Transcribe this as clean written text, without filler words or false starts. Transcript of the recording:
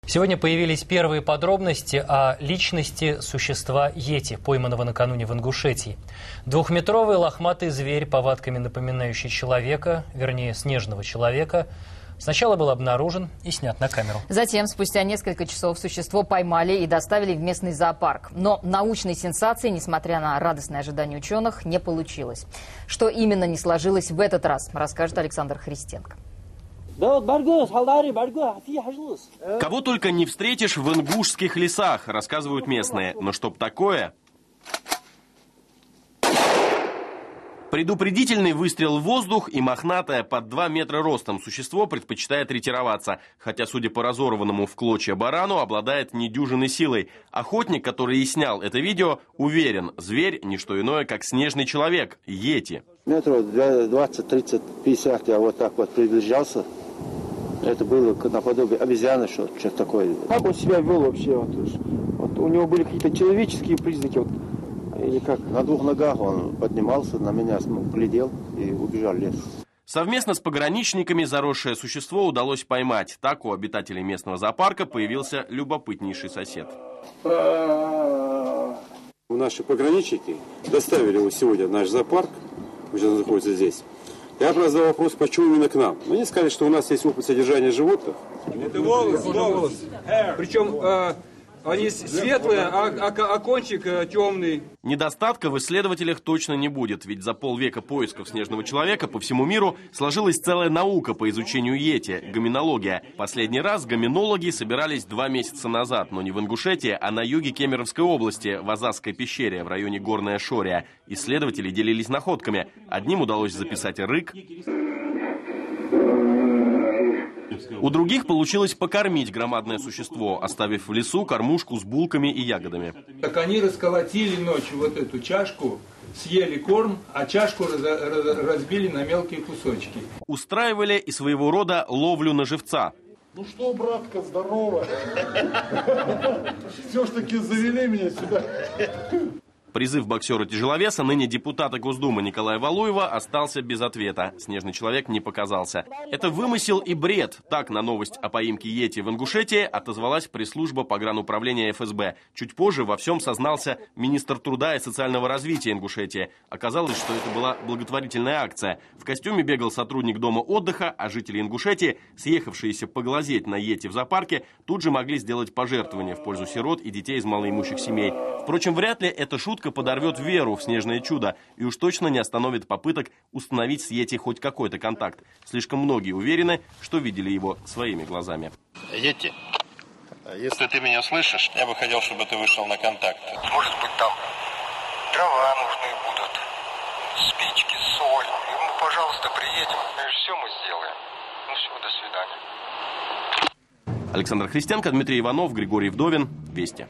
Сегодня появились первые подробности о личности существа йети, пойманного накануне в Ингушетии. Двухметровый лохматый зверь, повадками напоминающий человека, вернее снежного человека, сначала был обнаружен и снят на камеру. Затем, спустя несколько часов, существо поймали и доставили в местный зоопарк. Но научной сенсации, несмотря на радостные ожидания ученых, не получилось. Что именно не сложилось в этот раз, расскажет Александр Христенко. Кого только не встретишь в ингушских лесах, рассказывают местные. Но чтоб такое... Предупредительный выстрел в воздух, и мохнатое под 2 метра ростом существо предпочитает ретироваться, хотя, судя по разорванному в клочья барану, обладает недюжинной силой. Охотник, который и снял это видео, уверен, зверь – не что иное, как снежный человек – йети. Метров 20, 30, 50 я вот так вот приближался. Это было наподобие обезьяны, что-то такое. Как он себя вел вообще? Вот у него были какие-то человеческие признаки? Или как? На 2 ногах он поднимался, на меня глядел и убежал в лес. Совместно с пограничниками заросшее существо удалось поймать. Так у обитателей местного зоопарка появился любопытнейший сосед. Наши пограничники доставили его сегодня в наш зоопарк, он сейчас находится здесь. Я задал вопрос, почему именно к нам. Они сказали, что у нас есть опыт содержания животных. Это волос. Причем они светлые, а кончик темный. Недостатка в исследователях точно не будет, ведь за полвека поисков снежного человека по всему миру сложилась целая наука по изучению йети – гоминология. Последний раз гоминологи собирались 2 месяца назад, но не в Ингушетии, а на юге Кемеровской области, в Азазской пещере в районе Горная Шория. Исследователи делились находками. Одним удалось записать рык. У других получилось покормить громадное существо, оставив в лесу кормушку с булками и ягодами. Так они расколотили ночью вот эту чашку, съели корм, а чашку разбили на мелкие кусочки. Устраивали и своего рода ловлю на живца. Ну что, братка, здорово. Все ж таки завели меня сюда. Призыв боксера-тяжеловеса, ныне депутата Госдумы Николая Валуева, остался без ответа. Снежный человек не показался. Это вымысел и бред. Так на новость о поимке йети в Ингушетии отозвалась пресс-служба погрануправления ФСБ. Чуть позже во всем сознался министр труда и социального развития Ингушетии. Оказалось, что это была благотворительная акция. В костюме бегал сотрудник дома отдыха, а жители Ингушетии, съехавшиеся поглазеть на йети в зоопарке, тут же могли сделать пожертвования в пользу сирот и детей из малоимущих семей. Впрочем, вряд ли эта шутка подорвет веру в снежное чудо и уж точно не остановит попыток установить с йети хоть какой-то контакт. Слишком многие уверены, что видели его своими глазами. Йети, если ты меня слышишь, я бы хотел, чтобы ты вышел на контакт. Может быть, там дрова нужны будут, спички, соль. И мы, пожалуйста, приедем. Все мы сделаем. Ну все, до свидания. Александр Христенко, Дмитрий Иванов, Григорий Вдовин. Вести.